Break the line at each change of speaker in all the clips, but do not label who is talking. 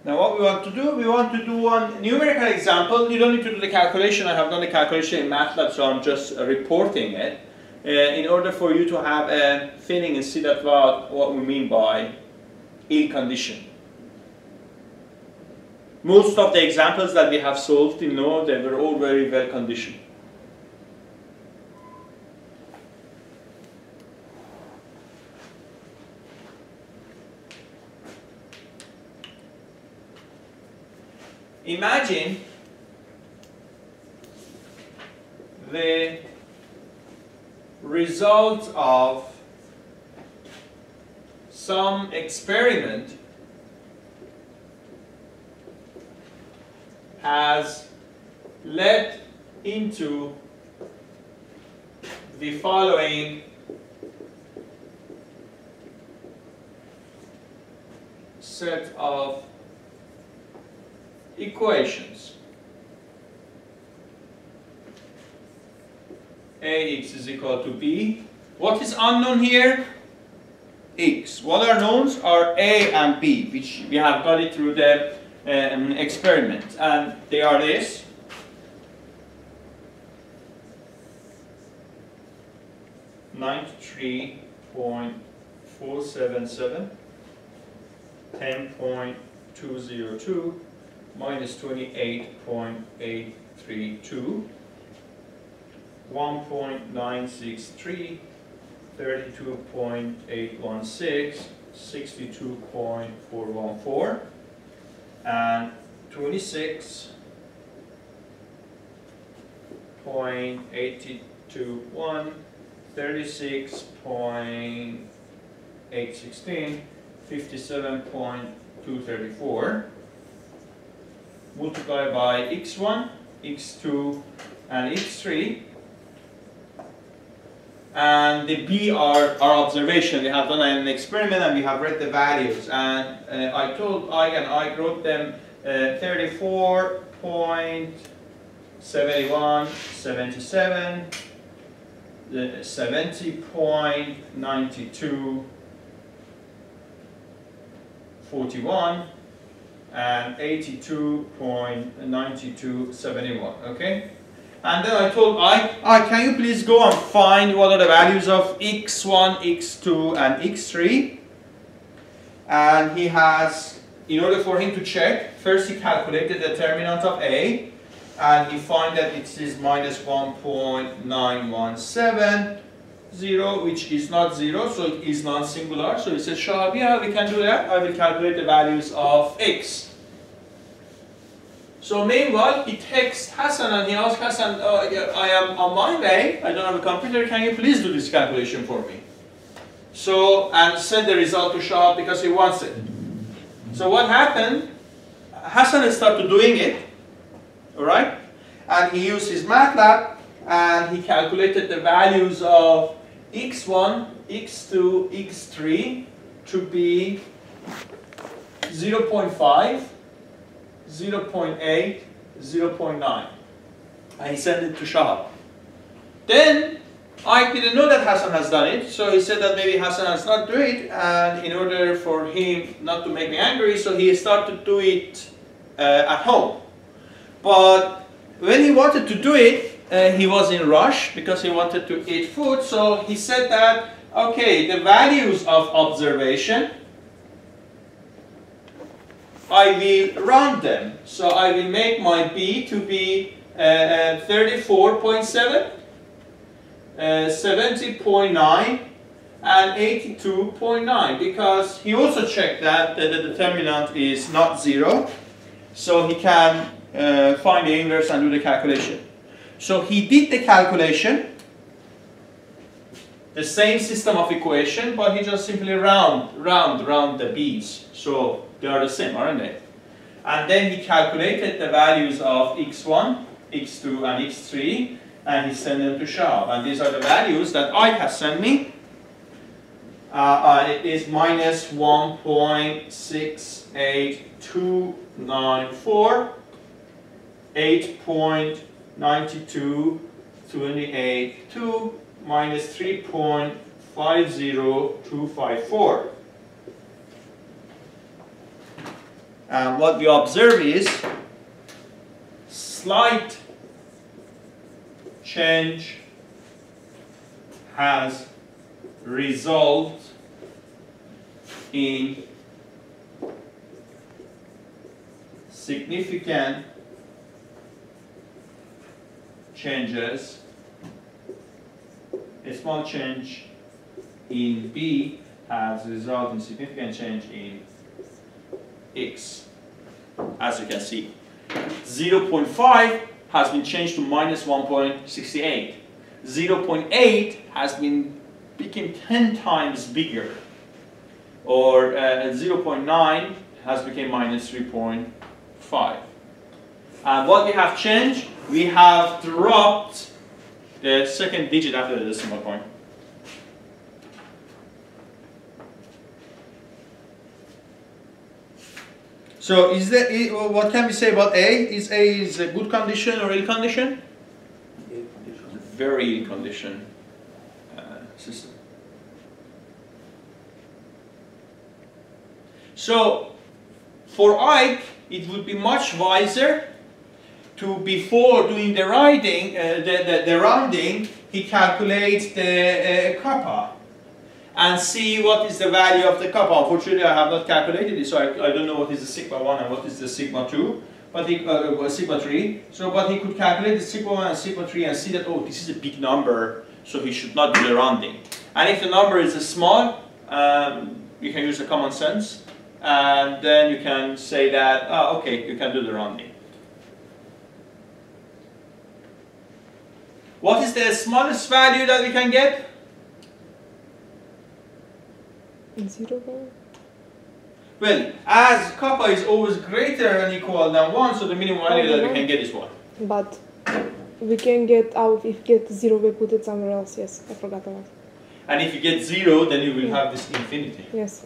Now what we want to do, we want to do one numerical example. You don't need to do the calculation. I have done the calculation in MATLAB, so I'm just reporting it. In order for you to have a feeling and see that what we mean by ill condition. Most of the examples that we have solved, you know, they were all very well conditioned. Imagine the result of some experiment has led into the following set of equations. Ax is equal to b. What is unknown here? X. What are knowns are a and b, which we have got it through the experiment, and they are this. (93.477), 10.202, minus 28.832, 1.963, 32.816, 62.414, and 26.821, 36.816, 57.234, multiplied by x1, x2, and x3. And the b are our observation. We have done an experiment and we have read the values. And I told I wrote them 34.71, 77, 70.92, 41, and 82.9271. Okay? And then I told can you please go and find what are the values of x1, x2, and x3? And he has, in order for him to check, first he calculated the determinant of A, and he found that it is minus 1.9170, which is not 0, so it is non-singular. So he said, Shahab, yeah, we can do that. I will calculate the values of x. So meanwhile, he texts Hassan and he asks Hassan, I am on my way, I don't have a computer, can you please do this calculation for me? So, and send the result to Shahab because he wants it. So what happened? Hassan started doing it, alright? And he used his MATLAB and he calculated the values of x1, x2, x3 to be 0.5, 0.8, 0.9, and he sent it to Shahab. Then I didn't know that Hassan has done it, so he said that maybe Hassan has not do it, and in order for him not to make me angry, so he started to do it at home. But when he wanted to do it, he was in rush because he wanted to eat food, so he said that, okay, the values of observation, I will round them. So I will make my B to be 34.7, 70.9, and 82.9, because he also checked that the determinant is not 0, so he can find the inverse and do the calculation. So he did the calculation, the same system of equation, but he just simply round the b's. So they are the same, aren't they? And then he calculated the values of x1, x2, and x3, and he sent them to Shahab. And these are the values that I have sent me. It is minus 1.68294, 8.92282, minus 3.50254. And what we observe is slight change has resulted in significant changes. A small change in B has resulted in significant change in X. As you can see, 0.5 has been changed to minus 1.68. 0.8 has become 10 times bigger, or 0.9 has become minus 3.5. And what we have changed, we have dropped the second digit after the decimal point. So what can we say about A? Is A is a good condition or ill condition? Ill condition. It's a very ill condition system. So for Ike, it would be much wiser to, before doing the rounding, he calculates the kappa and see what is the value of the kappa. Unfortunately, I have not calculated it, so I don't know what is the sigma 1 and what is the sigma 2, but sigma 3. So, but he could calculate the sigma 1 and sigma 3 and see that, oh, this is a big number, so he should not do the rounding. And if the number is small, you can use the common sense, and then you can say that, okay, you can do the rounding. What is the smallest value that we can get?
0.
Well, as kappa is always greater than equal than 1, so the minimum value that we can get is 1.
But we can get out, if we get 0, we put it somewhere else. Yes, I forgot about it.
And if you get 0, then you will have this infinity.
Yes.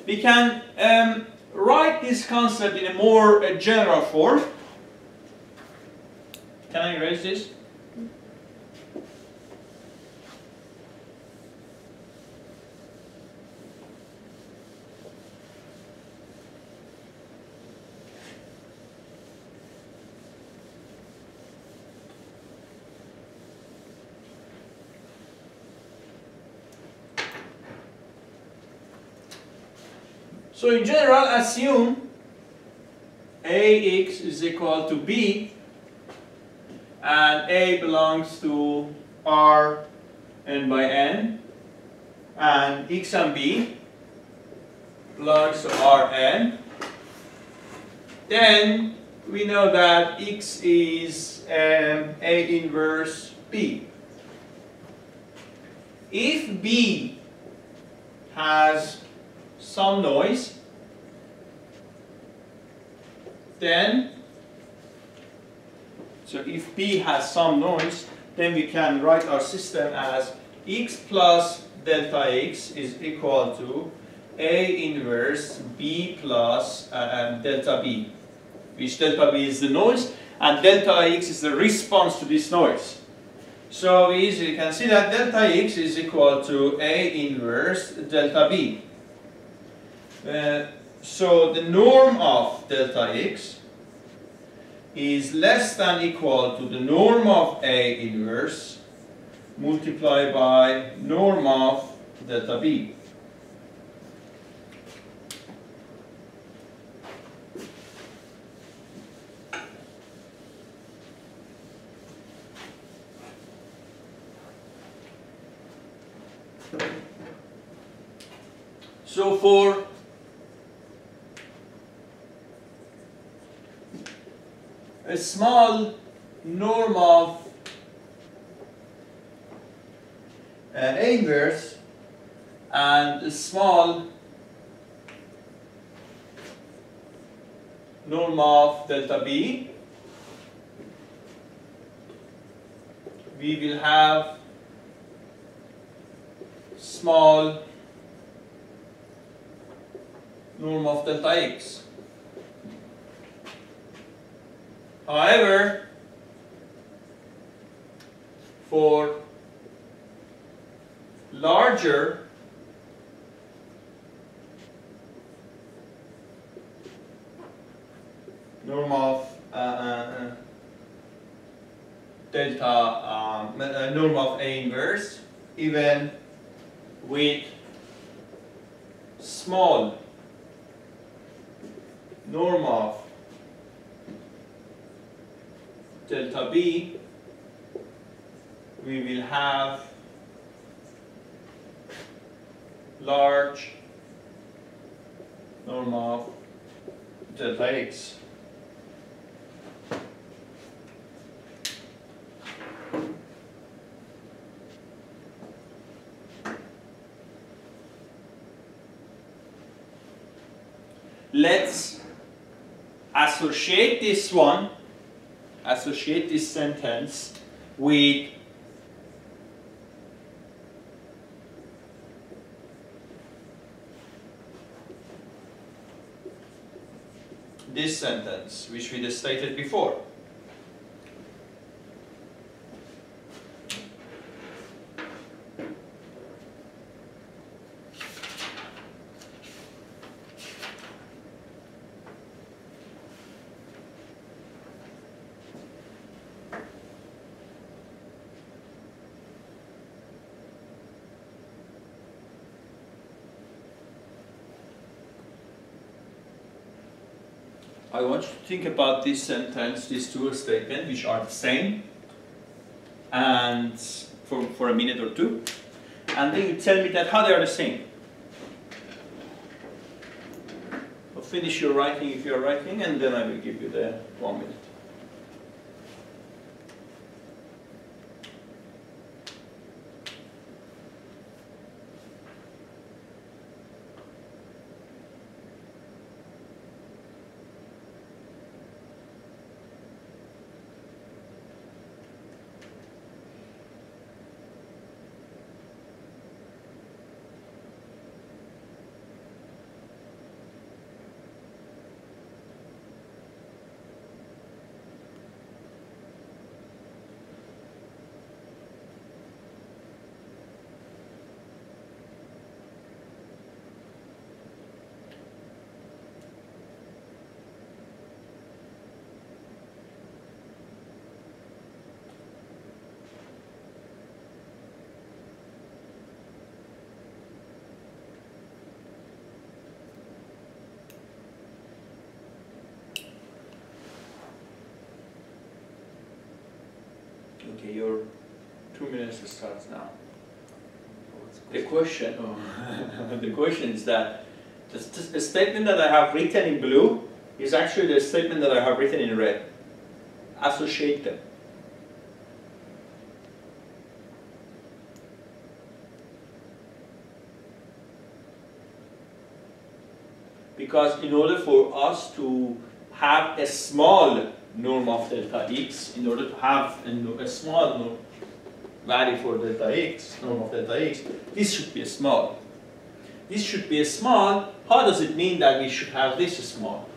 We can write this concept in a more general form. Can I erase this? So in general, assume AX is equal to B and A belongs to R n by n and X and B belongs to Rn. Then we know that X is A inverse B. If B has some noise, then, so if B has some noise, then we can write our system as X plus delta X is equal to A inverse B plus delta B, which delta B is the noise and delta X is the response to this noise. So we easily can see that delta X is equal to A inverse delta B. So the norm of delta X is less than equal to the norm of A inverse multiplied by norm of delta B. So for a small norm of A inverse and a small norm of delta B, we will have small norm of delta X. However, for larger norm of delta norm of A inverse, even with small norm of delta B, we will have large norm of delta X. Let's associate this one, associate this sentence with this sentence, which we just stated before. I want you to think about this sentence, these two statements, which are the same, and for a minute or two, and then you tell me that how they are the same. So finish your writing if you are writing, and then I will give you the 1 minute. Okay, your 2 minutes starts now. The question, the question is that the statement that I have written in blue is actually the statement that I have written in red. Associate them. Because in order for us to have a small norm of delta x, in order to have a small value for delta x, norm of delta x, this should be a small. This should be a small. How does it mean that we should have this small?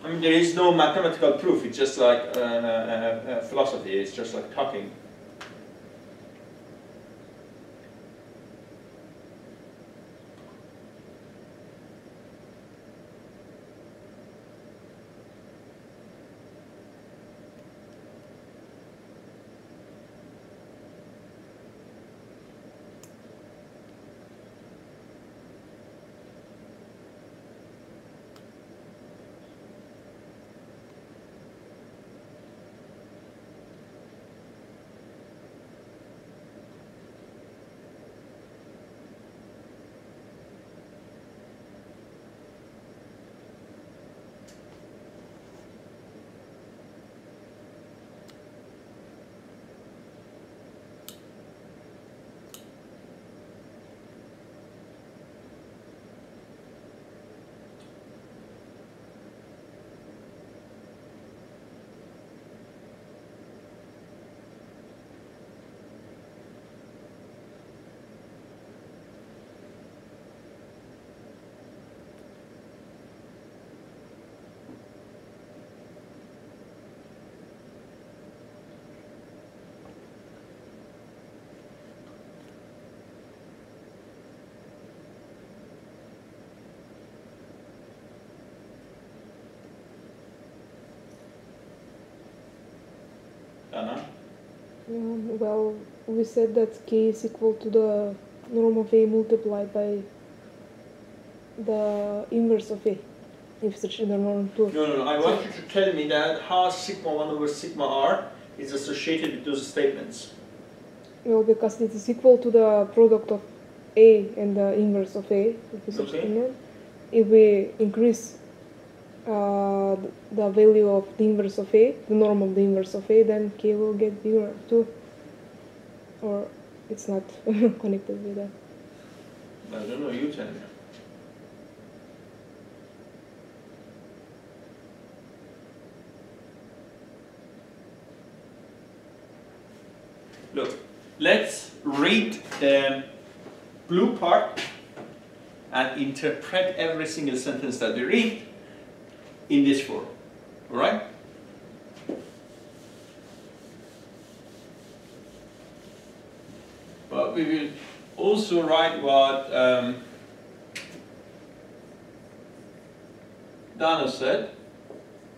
I mean, there is no mathematical proof. It's just like philosophy. It's just like talking. Dana?
Well, we said that k is equal to the norm of a multiplied by the inverse of a, if such the norm too.
No. I want you to tell me that how sigma 1 over sigma r is associated with those statements.
Well, because it is equal to the product of a and the inverse of a, if we such the norm. If we increase the value of the inverse of a, the norm of the inverse of a, then k will get bigger too. Or it's not connected with that.
I don't know, you tell me. Look, let's read the blue part and interpret every single sentence that we read in this form. All right? But we will also write what Dana said.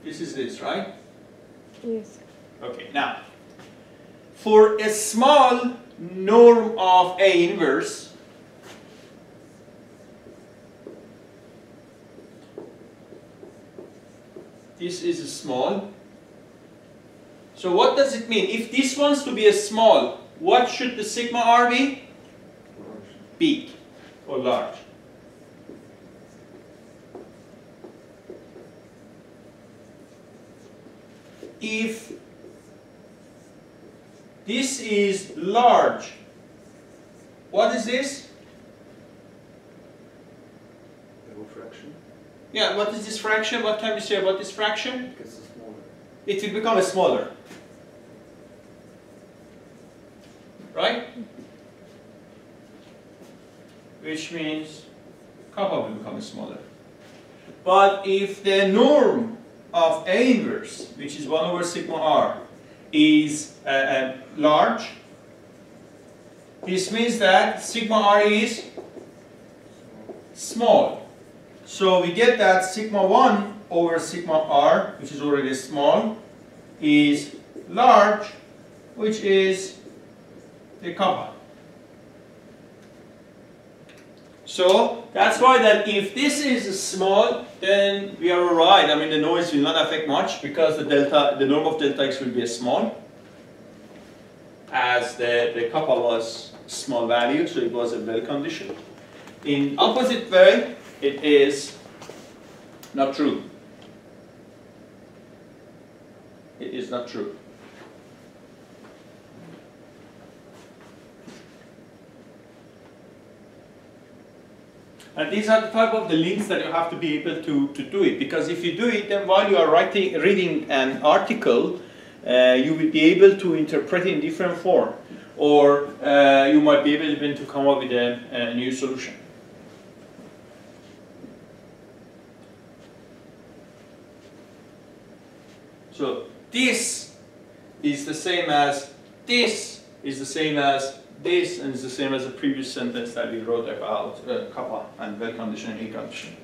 This is this, right?
Yes.
Okay, now, for a small norm of A inverse, this is a small. So what does it mean? If this wants to be a small, what should the sigma r be? Big or large. If this is large, what is this?
Fraction.
Yeah, what is this fraction? What can we say about this fraction?
It gets smaller.
It will become smaller. Right? Which means kappa will become smaller. But if the norm of A inverse, which is 1 over sigma r, is large, this means that sigma r is small. So we get that sigma 1 over sigma r, which is already small, is large, which is the kappa. So that's why that if this is small, then we are alright. I mean, the noise will not affect much because the norm of delta x will be small, as the kappa was small value, so it was a well condition. In opposite way, it is not true. It is not true. And these are the type of the links that you have to be able to do it, because if you do it, then while you are reading an article, you will be able to interpret it in different form, or you might be able even to come up with a new solution. So this is the same as this, is the same as this, and is the same as the previous sentence that we wrote about kappa and well condition and A condition.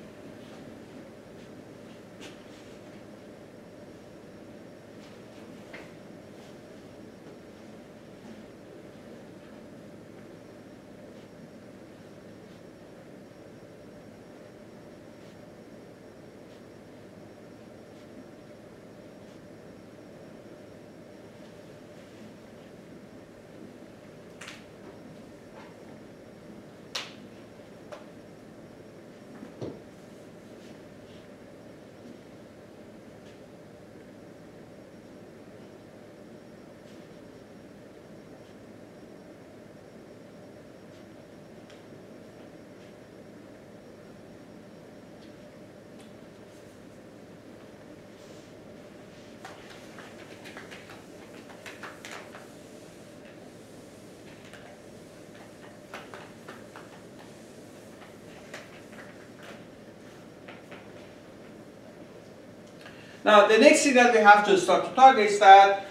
Now, the next thing that we have to start to talk is that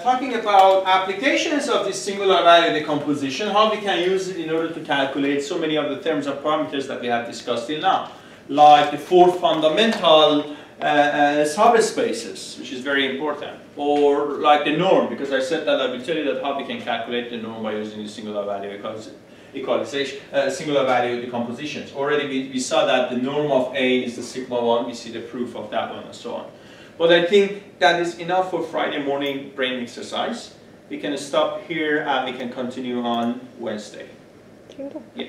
talking about applications of this singular value decomposition, how we can use it in order to calculate so many of the terms and parameters that we have discussed till now, like the four fundamental subspaces, which is very important, or like the norm, because I said that I will tell you that how we can calculate the norm by using the singular value equalization, singular value decompositions. Already we saw that the norm of A is the sigma 1, we see the proof of that one and so on. But I think that is enough for Friday morning brain exercise. We can stop here and we can continue on Wednesday.
Thank you.
Yeah.